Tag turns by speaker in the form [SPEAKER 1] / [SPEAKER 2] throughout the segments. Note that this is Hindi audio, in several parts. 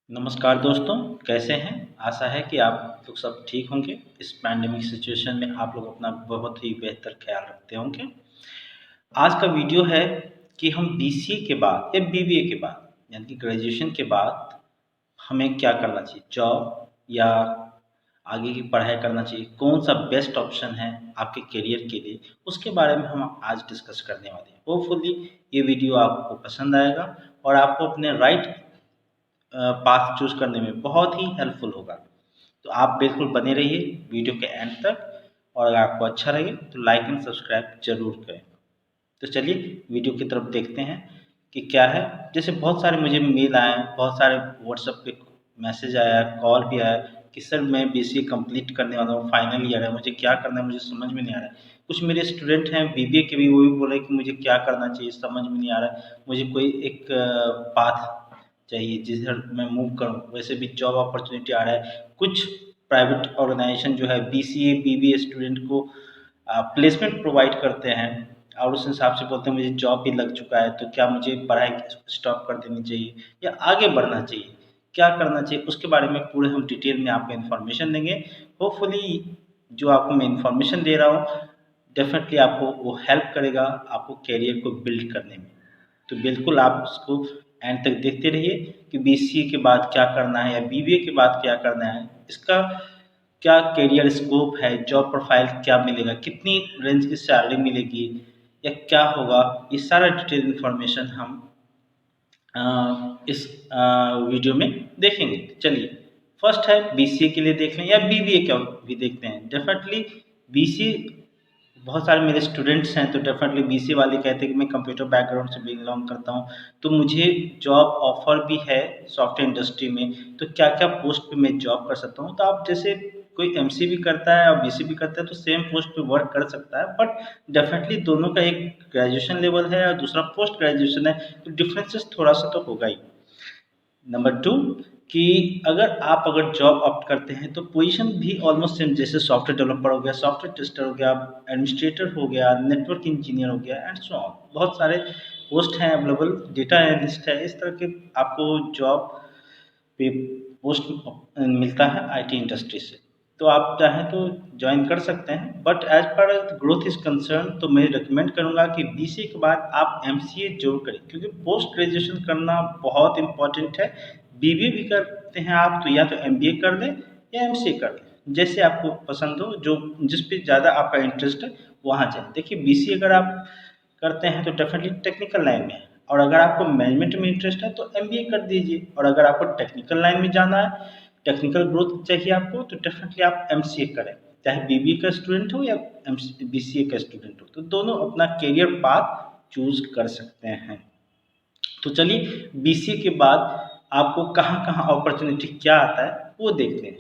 [SPEAKER 1] नमस्कार दोस्तों, कैसे हैं? आशा है कि आप लोग सब ठीक होंगे। इस पैंडेमिक सिचुएशन में आप लोग अपना बहुत ही बेहतर ख्याल रखते होंगे। आज का वीडियो है कि हम बीसीए के बाद या बीबीए के बाद यानी कि ग्रेजुएशन के बाद हमें क्या करना चाहिए? जॉब या आगे की पढ़ाई करना चाहिए? कौन-सा बेस्ट ऑप्शन है आपके करियर के लिए? उसके बारे में हम आज डिस्कस करने वाले हैं। होपफुली ये वीडियो आपको पसंद आएगा और आपको अपने राइट पाथ चूज़ करने में बहुत ही हेल्पफुल होगा। तो आप बिल्कुल बने रहिए वीडियो के एंड तक और अगर आपको अच्छा लगे तो लाइक एंड सब्सक्राइब ज़रूर करें। तो चलिए वीडियो की तरफ देखते हैं कि क्या है। जैसे बहुत सारे मुझे मेल आए हैं, बहुत सारे व्हाट्सएप पे मैसेज आया है, कॉल भी आया है कि सर मैं बीसीए कंप्लीट करने वाला हूँ, फाइनल ईयर है, मुझे क्या करना है मुझे समझ में नहीं आ रहा है। कुछ मेरे स्टूडेंट हैं बीबीए के भी, वो भी बोल रहे हैं कि मुझे क्या करना चाहिए समझ में नहीं आ रहा है, मुझे कोई एक पाथ चाहिए जिधर मैं मूव करूँ। वैसे भी जॉब अपॉर्चुनिटी आ रहा है, कुछ प्राइवेट ऑर्गेनाइजेशन जो है बीसीए बीबीए स्टूडेंट को प्लेसमेंट प्रोवाइड करते हैं और उस हिसाब से बोलते हैं मुझे जॉब भी लग चुका है, तो क्या मुझे पढ़ाई स्टॉप कर देनी चाहिए या आगे बढ़ना चाहिए, क्या करना चाहिए, उसके बारे में पूरे हम डिटेल में आपको इन्फॉर्मेशन देंगे। होपफुली जो आपको मैं इन्फॉर्मेशन दे रहा हूँ डेफिनेटली आपको वो हेल्प करेगा आपको करियर को बिल्ड करने में। तो बिल्कुल आप उसको एंड तक देखते रहिए कि बीसीए के बाद क्या करना है या बीबीए के बाद क्या करना है, इसका क्या करियर स्कोप है, जॉब प्रोफाइल क्या मिलेगा, कितनी रेंज की सैलरी मिलेगी या क्या होगा, ये सारा डिटेल इन्फॉर्मेशन हम इस वीडियो में देखेंगे। चलिए फर्स्ट है बीसीए के लिए देख लें या बीबीए का भी देखते हैं। डेफिनेटली बीसीए बहुत सारे मेरे स्टूडेंट्स हैं तो डेफिनेटली बीसीए वाले कहते हैं कि मैं कंप्यूटर बैकग्राउंड से बिलोंग करता हूँ, तो मुझे जॉब ऑफर भी है सॉफ्टवेयर इंडस्ट्री में, तो क्या क्या पोस्ट पे मैं जॉब कर सकता हूँ। तो आप जैसे कोई एमसीए भी करता है और बीसीए भी करता है तो सेम पोस्ट पे वर्क कर सकता है, बट डेफिनेटली दोनों का एक ग्रेजुएशन लेवल है और दूसरा पोस्ट ग्रेजुएशन है, तो डिफरेंसेस थोड़ा सा तो होगा ही। नंबर टू कि अगर जॉब ऑप्ट करते हैं तो पोजीशन भी ऑलमोस्ट सेम, जैसे सॉफ्टवेयर डेवलपर हो गया, सॉफ्टवेयर टेस्टर हो गया, एडमिनिस्ट्रेटर हो गया, नेटवर्क इंजीनियर हो गया एंड सो ऑन। बहुत सारे पोस्ट हैं अवेलेबल, डेटा एनालिस्ट है, इस तरह के आपको जॉब पे पोस्ट मिलता है आईटी इंडस्ट्री से। तो आप चाहें तो ज्वाइन कर सकते हैं, but as per growth is concern तो मैं रिकमेंड करूंगा कि बीसीए के बाद आप एमसीए जरूर करें, क्योंकि पोस्ट ग्रेजुएशन करना बहुत इंपॉर्टेंट है। बीबीए भी करते हैं आप तो या तो एमबीए कर लें या एमसीए कर लें, जैसे आपको पसंद हो, जो जिस पे ज़्यादा आपका इंटरेस्ट है वहाँ जाए। देखिए बीसीए अगर आप करते हैं तो डेफिनेटली टेक्निकल लाइन में है, और अगर आपको मैनेजमेंट में इंटरेस्ट है तो एमबीए कर दीजिए, और अगर आपको टेक्निकल लाइन में जाना है, टेक्निकल ग्रोथ चाहिए आपको, तो डेफिनेटली आप एमसीए करें, चाहे बीबीए का स्टूडेंट हो या बीसीए का स्टूडेंट हो, तो दोनों अपना करियर पाथ चूज कर सकते हैं। तो चलिए बीसीए के बाद आपको कहाँ कहाँ अपॉर्चुनिटी क्या आता है वो देखते हैं।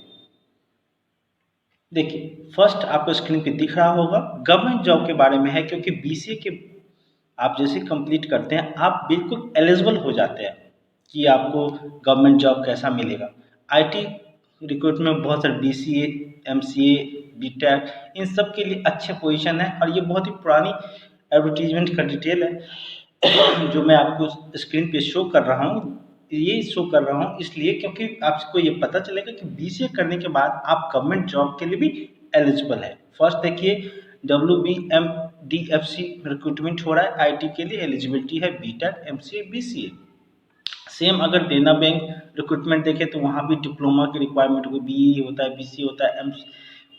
[SPEAKER 1] देखिए फर्स्ट आपको स्क्रीन पे दिख रहा होगा गवर्नमेंट जॉब के बारे में है, क्योंकि बीसीए के आप जैसे कंप्लीट करते हैं आप बिल्कुल एलिजिबल हो जाते हैं कि आपको गवर्नमेंट जॉब कैसा मिलेगा। आईटी रिक्रूटमेंट में बहुत सारे बीसीए, एमसीए, बीटेक, इन सब के लिए अच्छे पोजीशन है, और ये बहुत ही पुरानी एडवर्टीजमेंट का डिटेल है जो मैं आपको स्क्रीन पे शो कर रहा हूँ। ये शो कर रहा हूँ इसलिए क्योंकि आपको ये पता चलेगा कि बीसीए करने के बाद आप गवर्नमेंट जॉब के लिए भी एलिजिबल है। फर्स्ट देखिए WBMDFC रिक्रूटमेंट हो रहा है आईटी के लिए, एलिजिबिलिटी है बीटेक, एमसीए, बीसीए। सेम अगर देना बैंक रिक्रूटमेंट देखें तो वहाँ भी डिप्लोमा की रिक्वायरमेंट होगी, बीई होता है, बीसी होता है, एम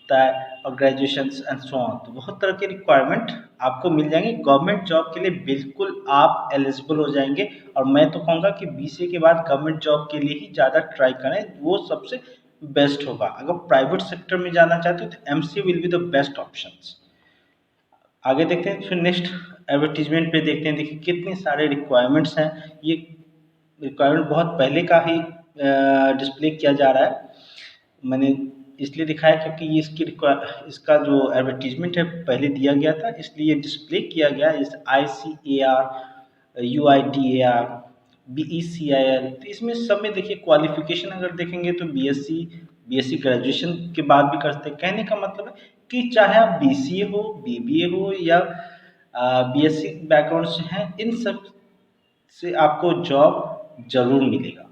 [SPEAKER 1] होता है और ग्रेजुएशन एंड सो ऑन। तो बहुत तरह के रिक्वायरमेंट आपको मिल जाएंगे गवर्नमेंट जॉब के लिए, बिल्कुल आप एलिजिबल हो जाएंगे। और मैं तो कहूँगा कि बीसीए के बाद गवर्नमेंट जॉब के लिए ही ज़्यादा ट्राई करें, वो सबसे बेस्ट होगा। अगर प्राइवेट सेक्टर में जाना चाहते हो तो MCA will be the best options. आगे देखते हैं, फिर नेक्स्ट एडवर्टीजमेंट पे देखते हैं। देखिए कितने सारे रिक्वायरमेंट्स हैं, ये रिक्वायरमेंट बहुत पहले का ही डिस्प्ले किया जा रहा है। मैंने इसलिए दिखाया क्योंकि ये इसका जो एडवर्टीजमेंट है पहले दिया गया था, इसलिए डिस्प्ले किया गया। इस ICAR, UIDAR, BECIL, तो इसमें सब में देखिए क्वालिफिकेशन अगर देखेंगे तो बीएससी ग्रेजुएशन के बाद भी कर सकते हैं। कहने का मतलब है कि चाहे आप बीसीए हो, बीबीए हो या बीएससी बैकग्राउंड से हैं, इन सब से आपको जॉब जरूर मिलेगा।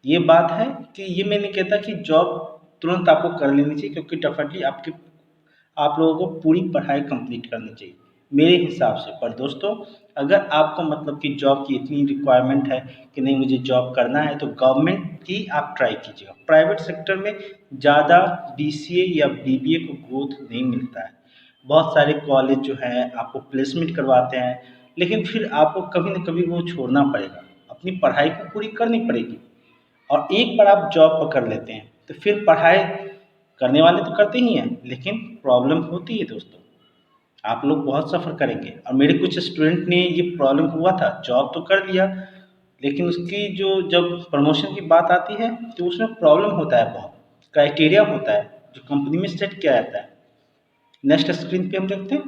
[SPEAKER 1] ये बात है कि ये मैं नहीं कहता कि जॉब तुरंत आपको कर लेनी चाहिए, क्योंकि डेफिनेटली आप लोगों को पूरी पढ़ाई कंप्लीट करनी चाहिए मेरे हिसाब से। पर दोस्तों, अगर आपको मतलब कि जॉब की इतनी रिक्वायरमेंट है कि नहीं मुझे जॉब करना है, तो गवर्नमेंट की आप ट्राई कीजिएगा। प्राइवेट सेक्टर में ज़्यादा बीसीए या बीबीए को ग्रोथ नहीं मिलता है। बहुत सारे कॉलेज जो है आपको प्लेसमेंट करवाते हैं, लेकिन फिर आपको कभी ना कभी वो छोड़ना पड़ेगा, अपनी पढ़ाई को पूरी करनी पड़ेगी। और एक बार आप जॉब पकड़ लेते हैं तो फिर पढ़ाई करने वाले तो करते ही हैं, लेकिन प्रॉब्लम होती है दोस्तों। आप लोग बहुत सफ़र करेंगे, और मेरे कुछ स्टूडेंट ने ये प्रॉब्लम हुआ था, जॉब तो कर लिया लेकिन उसकी जो जब प्रमोशन की बात आती है तो उसमें प्रॉब्लम होता है, बहुत क्राइटेरिया होता है जो कंपनी में सेट किया जाता है। नेक्स्ट स्क्रीन पे हम देखते हैं।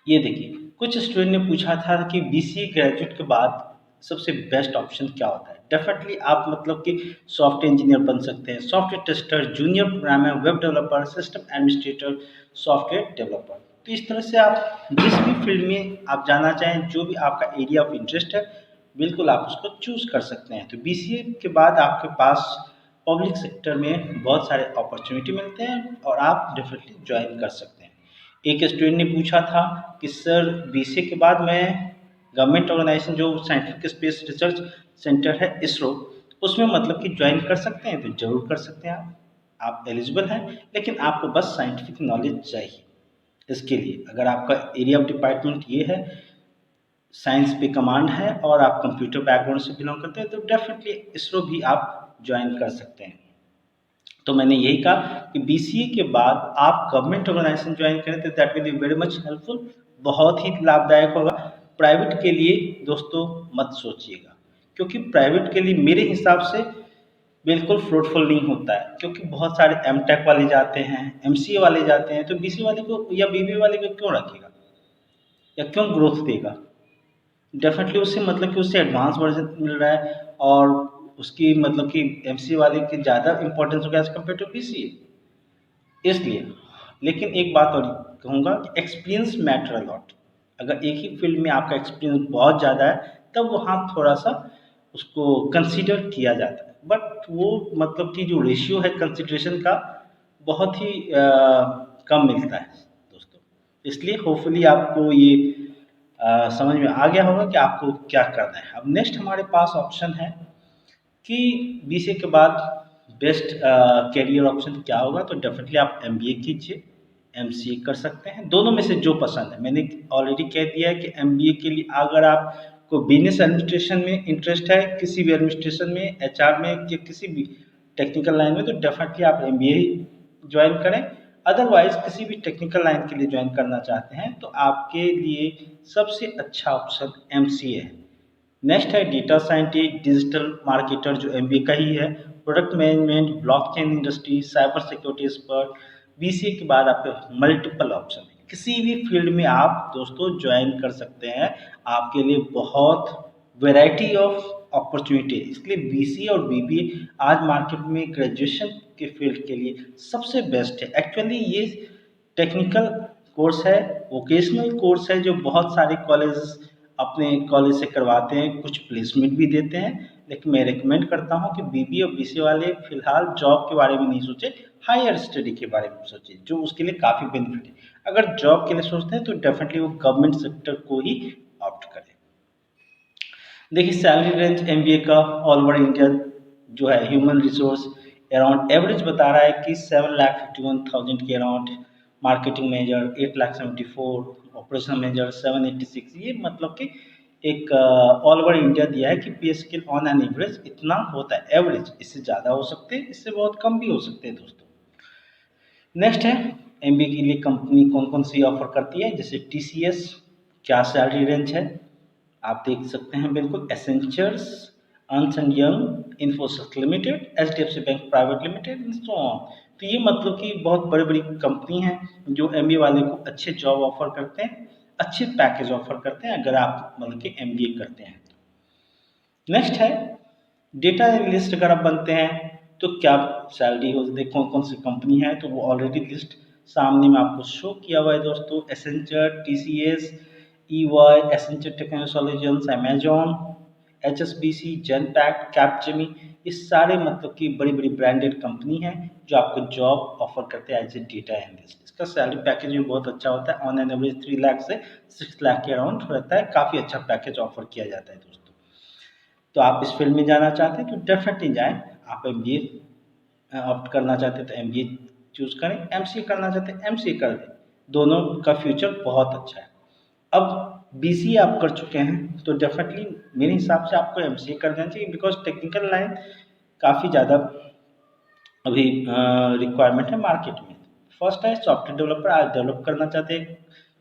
[SPEAKER 1] ये देखिए, कुछ स्टूडेंट ने पूछा था कि बीसीए ग्रेजुएट के बाद सबसे बेस्ट ऑप्शन क्या होता है। डेफिनेटली आप मतलब कि सॉफ्टवेयर इंजीनियर बन सकते हैं, software tester, junior programmer, web developer, system administrator, software developer. तो इस तरह से आप जिस भी फील्ड में आप जाना चाहें, जो भी आपका एरिया ऑफ इंटरेस्ट है, बिल्कुल आप उसको चूज़ कर सकते हैं। तो बीसीए के बाद आपके पास पब्लिक सेक्टर में बहुत सारे अपॉर्चुनिटी मिलते हैं और आप डेफिनेटली ज्वाइन कर सकते हैं। एक स्टूडेंट ने पूछा था कि सर बीसीए के बाद मैं गवर्नमेंट ऑर्गेनाइजेशन जो साइंटिफिक स्पेस रिसर्च सेंटर है इसरो, उसमें मतलब कि ज्वाइन कर सकते हैं। तो जरूर कर सकते हैं आप एलिजिबल हैं, लेकिन आपको बस साइंटिफिक नॉलेज चाहिए। इसके लिए अगर आपका एरिया ऑफ डिपार्टमेंट ये है, साइंस पे कमांड है और आप कंप्यूटर बैकग्राउंड से बिलोंग करते हैं, तो डेफिनेटली इसरो भी आप ज्वाइन कर सकते हैं। तो मैंने यही कहा कि बीसीए के बाद आप गवर्नमेंट ऑर्गेनाइजेशन ज्वाइन करें तो that will be very much helpful, बहुत ही लाभदायक होगा। प्राइवेट के लिए दोस्तों मत सोचिएगा, क्योंकि प्राइवेट के लिए मेरे हिसाब से बिल्कुल फ्रूटफुल नहीं होता है, क्योंकि बहुत सारे एमटेक वाले जाते हैं, एमसीए वाले जाते हैं, तो बीसीए वाले को या बीबीए वाले को क्यों रखेगा या क्यों ग्रोथ देगा। डेफिनेटली उससे मतलब कि उससे एडवांस वर्जन मिल रहा है, और उसकी मतलब कि एमसीए वाले की ज़्यादा इंपॉर्टेंस हो गया एज कम्पेयर टू बीसीए, इसलिए। लेकिन एक बात और कहूँगा कि एक्सपीरियंस मैटर अलॉट। अगर एक ही फील्ड में आपका एक्सपीरियंस बहुत ज़्यादा है, तब वहाँ थोड़ा सा उसको कंसीडर किया जाता है, बट वो मतलब कि जो रेशियो है कंसिड्रेशन का, बहुत ही कम मिलता है दोस्तों। इसलिए होपफुली आपको ये समझ में आ गया होगा कि आपको क्या करना है। अब नेक्स्ट हमारे पास ऑप्शन है कि बीसीए के बाद बेस्ट करियर ऑप्शन क्या होगा। तो डेफिनेटली आप एमबीए कीजिए, एमसीए कर सकते हैं, दोनों में से जो पसंद है। मैंने ऑलरेडी कह दिया है कि एमबीए के लिए अगर आपको बिजनेस एडमिनिस्ट्रेशन में इंटरेस्ट है, किसी भी एडमिनिस्ट्रेशन में, एचआर में या किसी भी टेक्निकल लाइन में, तो डेफिनेटली आप एमबीए ज्वाइन करें। अदरवाइज किसी भी टेक्निकल लाइन के लिए ज्वाइन करना चाहते हैं तो आपके लिए सबसे अच्छा ऑप्शन एमसीए है। नेक्स्ट है डेटा साइंटिस्ट, डिजिटल मार्केटर जो एमबीए का ही है, product management, blockchain industry, cyber security expert. BCA के बाद आपके मल्टीपल ऑप्शन है, किसी भी फील्ड में आप दोस्तों ज्वाइन कर सकते हैं। आपके लिए बहुत वैरायटी ऑफ अपॉर्चुनिटी है, इसलिए बीसीए और बीबीए आज मार्केट में ग्रेजुएशन के फील्ड के लिए सबसे बेस्ट है। एक्चुअली ये टेक्निकल कोर्स है, वोकेशनल कोर्स है, जो बहुत सारे कॉलेज अपने कॉलेज से करवाते हैं, कुछ प्लेसमेंट भी देते हैं। लेकिन मैं रिकमेंड करता हूँ कि बीबीए और बीसीए वाले फिलहाल जॉब के बारे में नहीं सोचे, हायर स्टडी के बारे में सोचे, जो उसके लिए काफ़ी बेनिफिट है। अगर जॉब के लिए सोचते हैं तो डेफिनेटली वो गवर्नमेंट सेक्टर को ही ऑप्ट करें। देखिए सैलरी रेंज एमबीए का ऑल ओवर इंडिया जो है ह्यूमन रिसोर्स अराउंड एवरेज बता रहा है कि 7,51,000 के around, marketing manager 8,74,000, operation manager 786। ये मतलब कि एक ऑल ओवर इंडिया दिया है कि पे स्केल ऑन एन एवरेज इतना होता है, एवरेज। इससे ज़्यादा हो सकते हैं, इससे बहुत कम भी हो सकते हैं दोस्तों। नेक्स्ट है एमबीए के लिए कंपनी कौन कौन सी ऑफर करती है, जैसे टीसीएस क्या सैलरी रेंज है आप देख सकते हैं, बिल्कुल। Accentures, Ernst and Young, Infosys limited, HDFC bank private limited and so on. तो ये मतलब कि बहुत बड़ी बड़ी कंपनी हैं जो एमबीए वाले को अच्छे जॉब ऑफर करते हैं, अच्छे पैकेज ऑफर करते हैं अगर आप मतलब कि एमबीए करते हैं। नेक्स्ट है डेटा एनालिस्ट, अगर आप बनते हैं तो क्या सैलरी हो, देखो कौन कौन सी कंपनी है, तो वो ऑलरेडी लिस्ट सामने में आपको शो किया हुआ है दोस्तों। Accenture, TCS, EY, Accenture technology solutions, Amazon, HSBC, Genpact, Capgemini, ये सारे मतलब कि बड़ी बड़ी ब्रांडेड कंपनी है जो आपको जॉब ऑफर करते हैं एज ए डेटा एनालिस्ट। इसका सैलरी पैकेज भी बहुत अच्छा होता है, ऑन एन एवरेज 3 लाख से 6 लाख के अराउंड रहता है। काफ़ी अच्छा पैकेज ऑफर किया जाता है दोस्तों। तो आप इस फील्ड में जाना चाहते हैं तो डेफिनेटली जाएं। आप MBA ऑप्ट करना चाहते हैं तो MBA चूज करें, MCA करना चाहते हैं MCA कर दें, दोनों का फ्यूचर बहुत अच्छा है। अब BCA आप कर चुके हैं तो डेफिनेटली मेरे हिसाब से आपको MCA कर देना चाहिए, बिकॉज टेक्निकल लाइन काफ़ी ज़्यादा अभी रिक्वायरमेंट है मार्केट में। फर्स्ट है सॉफ्टवेयर डेवलपर, आज डेवलप करना चाहते हैं,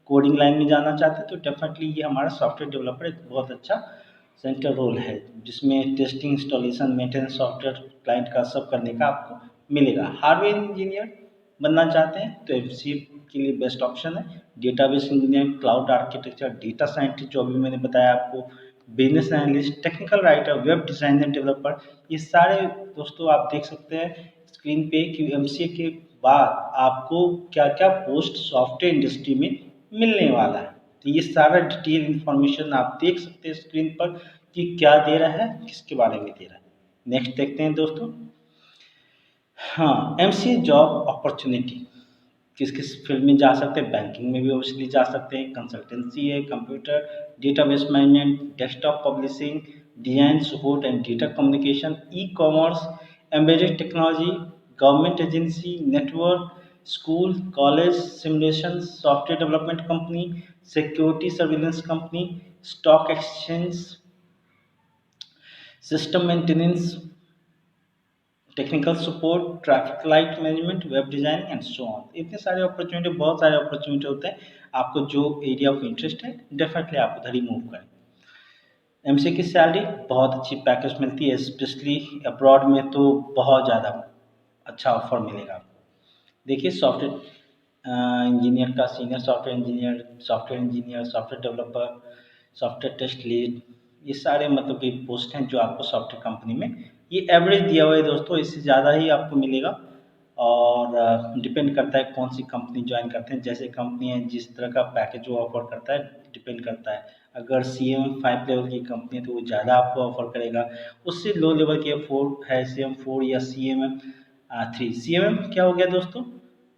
[SPEAKER 1] कोडिंग लाइन में जाना चाहते हैं तो डेफिनेटली ये हमारा सॉफ्टवेयर डेवलपर एक बहुत अच्छा सेंटर रोल है, जिसमें testing, installation, maintenance, software client का सब करने का आपको मिलेगा। हार्डवेयर इंजीनियर बनना चाहते हैं तो MCA के लिए बेस्ट ऑप्शन है। Database engineer, cloud architecture, data scientist जो अभी मैंने बताया आपको, business analyst, technical writer, web designer, developer, ये सारे दोस्तों आप देख सकते हैं स्क्रीन पे कि MCA के बाद आपको क्या क्या पोस्ट सॉफ्टवेयर इंडस्ट्री में मिलने वाला है। तो ये सारा डिटेल इंफॉर्मेशन आप देख सकते हैं स्क्रीन पर कि क्या दे रहा है, किसके बारे में दे रहा है। नेक्स्ट देखते हैं दोस्तों। हाँ, MCA जॉब अपॉर्चुनिटी किस किस फील्ड में जा सकते हैं, बैंकिंग में भी ऑब्वियसली जा सकते हैं, कंसल्टेंसी है, computer, database management, desktop publishing, design support and data communication, e-commerce, embedded technology, government agency, network, school, college, simulation, software development company, security surveillance company, stock exchange, system maintenance, technical support, traffic light management, web design and so on. इतने सारे अपॉर्चुनिटी, बहुत सारे अपॉर्चुनिटी होते हैं। आपको जो एरिया ऑफ इंटरेस्ट है डेफिनेटली आप उधर ही मूव करें। MCA की सैलरी बहुत अच्छी पैकेज मिलती है, स्पेशली अब्रॉड में तो बहुत ज़्यादा अच्छा ऑफर मिलेगा आपको। देखिए सॉफ्टवेयर इंजीनियर का, senior software engineer, software developer, software test lead, ये सारे मतलब कि पोस्ट हैं जो आपको सॉफ्टवेयर कंपनी में, ये एवरेज दिया हुआ है दोस्तों, इससे ज़्यादा ही आपको मिलेगा। और डिपेंड करता है कौन सी कंपनी ज्वाइन करते हैं, जैसे कंपनी है जिस तरह का पैकेज वो ऑफर करता है डिपेंड करता है। अगर CM5 लेवल की कंपनी है तो वो ज़्यादा आपको ऑफर करेगा, उससे लो लेवल की 4 है, CM4 या CMM3। CMM क्या हो गया दोस्तों,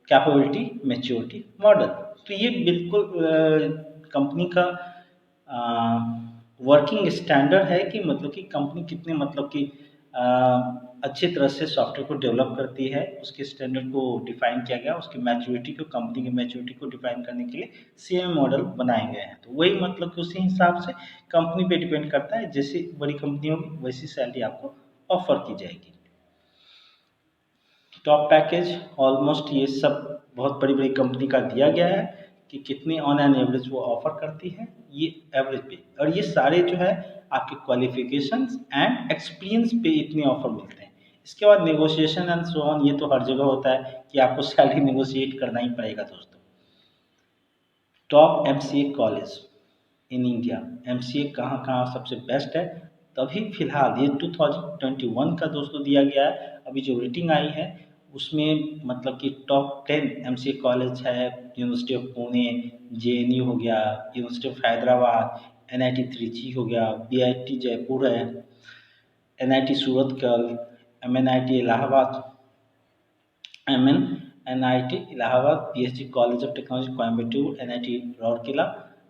[SPEAKER 1] कैपेबिलिटी मैच्योरिटी मॉडल। तो ये बिल्कुल कंपनी का वर्किंग स्टैंडर्ड है कि मतलब कि कंपनी कितने मतलब कि अच्छी तरह से सॉफ्टवेयर को डेवलप करती है, उसके स्टैंडर्ड को डिफाइन किया गया, उसकी मैच्योरिटी को, कंपनी की मैच्योरिटी को डिफाइन करने के लिए CM मॉडल बनाए गए हैं। तो वही मतलब कि उसी हिसाब से कंपनी पे डिपेंड करता है, जैसी बड़ी कंपनी होगी वैसी सैलरी आपको ऑफर की जाएगी। टॉप पैकेज ऑलमोस्ट ये सब बहुत बड़ी बड़ी कंपनी का दिया गया है कि कितनी ऑन एन एवरेज वो ऑफर करती है, ये एवरेज पे, और ये सारे जो है आपके क्वालिफिकेशंस एंड एक्सपीरियंस पे इतने ऑफर मिलते हैं। इसके बाद नेगोशिएशन एंड सो ऑन, ये तो हर जगह होता है कि आपको सैलरी नेगोशिएट करना ही पड़ेगा दोस्तों। Top MCA college in India, MCA कहाँ कहाँ सबसे बेस्ट है, तभी फिलहाल ये 2021 का दोस्तों दिया गया है। अभी जो रेटिंग आई है उसमें मतलब कि टॉप 10 MCA कॉलेज है, यूनिवर्सिटी ऑफ पुणे, JNU हो गया, university of Hyderabad, NIT Trichy हो गया, BIT जयपुर है, NIT Surathkal, MNIT Allahabad, NIT Allahabad, PSG college of technology Coimbatore, NIT Rourkela,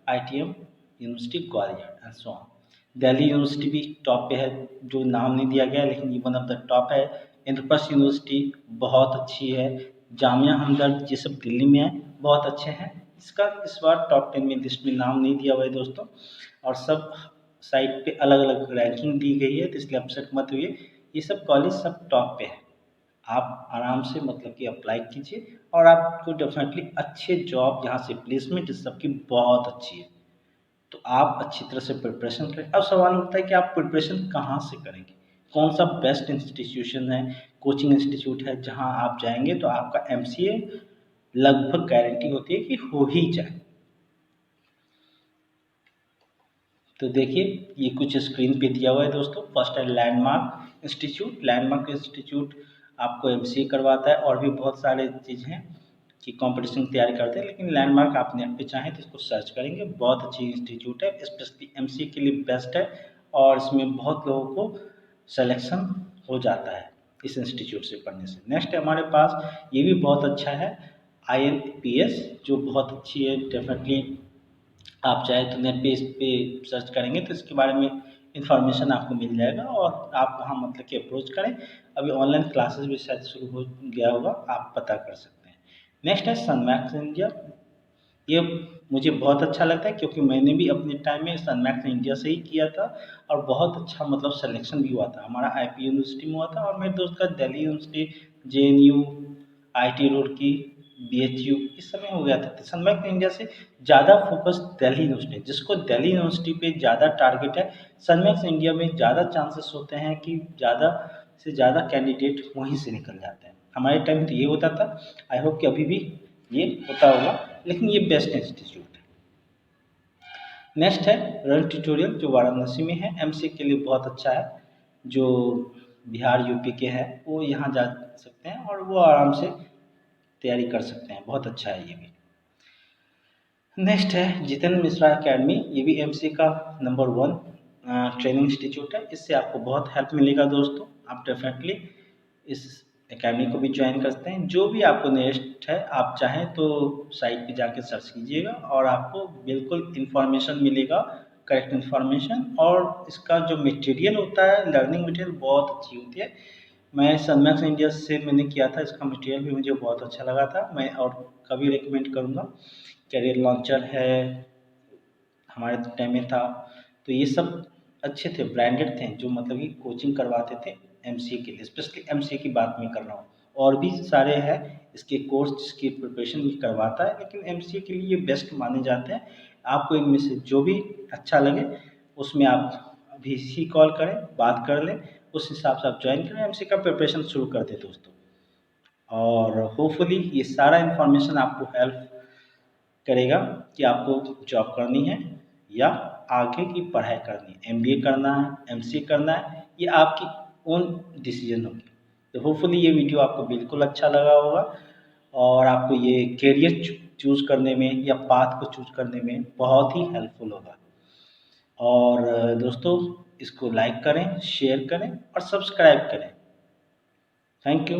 [SPEAKER 1] ITM university Gwalior and so on. Delhi university भी टॉप पे है, जो नाम नहीं दिया गया लेकिन ये वन ऑफ द टॉप है। इंद्रप्रस्थ यूनिवर्सिटी बहुत अच्छी है, जामिया हमदर्द, ये सब दिल्ली में है, बहुत अच्छे हैं। इसका इस बार टॉप 10 में लिस्ट में नाम नहीं दिया हुआ है दोस्तों, और सब साइट पे अलग अलग रैंकिंग दी गई है, तो इसलिए अपसेट मत हुई। ये सब कॉलेज सब टॉप पे है, आप आराम से मतलब कि अप्लाई कीजिए और आपको डेफिनेटली अच्छे जॉब, यहाँ से प्लेसमेंट इस सबकी बहुत अच्छी है। तो आप अच्छी तरह से प्रिपरेशन करें। अब सवाल उठता है कि आप प्रिपरेशन कहाँ से करेंगे, कौन सा बेस्ट इंस्टीट्यूशन है, कोचिंग इंस्टीट्यूट है जहाँ आप जाएंगे तो आपका MCA लगभग गारंटी होती है कि हो ही जाए। तो देखिए ये कुछ स्क्रीन पे दिया हुआ है दोस्तों। फर्स्ट है लैंडमार्क इंस्टीट्यूट। लैंडमार्क इंस्टीट्यूट आपको MCA करवाता है, और भी बहुत सारे चीज़ हैं कि कंपटीशन की तैयारी करते हैं, लेकिन लैंडमार्क आप नेट पे चाहें तो इसको सर्च करेंगे, बहुत अच्छी इंस्टीट्यूट है, स्पेशली MCA के लिए बेस्ट है। और इसमें बहुत लोगों को सिलेक्शन हो जाता है इस इंस्टीट्यूट से पढ़ने से। नेक्स्ट हमारे पास ये भी बहुत अच्छा है ILPS, जो बहुत अच्छी है। डेफिनेटली आप चाहे तो नेट पे इस पे सर्च करेंगे तो इसके बारे में इंफॉर्मेशन आपको मिल जाएगा और आप वहाँ मतलब कि अप्रोच करें। अभी ऑनलाइन क्लासेस भी शायद शुरू हो गया होगा, आप पता कर सकते हैं। नेक्स्ट है सनमैक्स इंडिया। ये मुझे बहुत अच्छा लगता है क्योंकि मैंने भी अपने टाइम में सनमैक्स इंडिया से ही किया था और बहुत अच्छा मतलब सिलेक्शन भी हुआ था। हमारा IP यूनिवर्सिटी में हुआ था और मेरे दोस्त का Delhi university, JNU, IT Roorkee, BHU इस समय हो गया था। तो सनमैक्स इंडिया से ज़्यादा फोकस दिल्ली यूनिवर्सिटी, जिसको दिल्ली यूनिवर्सिटी पे ज़्यादा टारगेट है, सनमैक्स इंडिया में ज़्यादा चांसेस होते हैं कि ज़्यादा से ज़्यादा कैंडिडेट वहीं से निकल जाते हैं। हमारे टाइम में तो ये होता था, आई होप कि अभी भी ये होता होगा, लेकिन ये बेस्ट इंस्टीट्यूट है। नेक्स्ट है रन ट्यूटोरियल, जो वाराणसी में है। MC के लिए बहुत अच्छा है। जो बिहार UP के हैं वो यहाँ जा सकते हैं और वो आराम से तैयारी कर सकते हैं, बहुत अच्छा है ये भी। नेक्स्ट है जितेंद्र मिश्रा एकेडमी, ये भी MC का नंबर 1 ट्रेनिंग इंस्टीट्यूट है। इससे आपको बहुत हेल्प मिलेगा दोस्तों, आप डेफिनेटली इस एकेडमी को भी ज्वाइन करते हैं। जो भी आपको नेक्स्ट है, आप चाहें तो साइट पे जाके सर्च कीजिएगा और आपको बिल्कुल इन्फॉर्मेशन मिलेगा, करेक्ट इन्फॉर्मेशन। और इसका जो मटेरियल होता है, लर्निंग मटेरियल बहुत अच्छी होती है। मैं सनमैक्स इंडिया से मैंने किया था, इसका मटेरियल भी मुझे बहुत अच्छा लगा था। मैं और कभी रिकमेंड करूँगा। करियर लॉन्चर है, हमारे टाइम में था। तो ये सब अच्छे थे, ब्रांडेड थे, जो मतलब कि कोचिंग करवाते थे MC के लिए। स्पेशली MC की बात मैं कर रहा हूँ, और भी सारे हैं इसके कोर्स जिसकी प्रिपरेशन भी करवाता है, लेकिन MC के लिए ये बेस्ट माने जाते हैं। आपको इनमें से जो भी अच्छा लगे उसमें आप अभी इसी कॉल करें, बात कर लें, उस हिसाब से आप ज्वाइन करें, MC का प्रिपरेशन शुरू कर दें दोस्तों। और होपफुली ये सारा इन्फॉर्मेशन आपको हेल्प करेगा कि आपको जॉब करनी है या आगे की पढ़ाई करनी है, MBA करना है, MCA करना है, ये आपकी ओन डिसीजन होगी। तो होपफुली ये वीडियो आपको बिल्कुल अच्छा लगा होगा और आपको ये करियर चूज़ करने में या पाथ को चूज़ करने में बहुत ही हेल्पफुल होगा। और दोस्तों, इसको लाइक करें, शेयर करें और सब्सक्राइब करें। Thank you.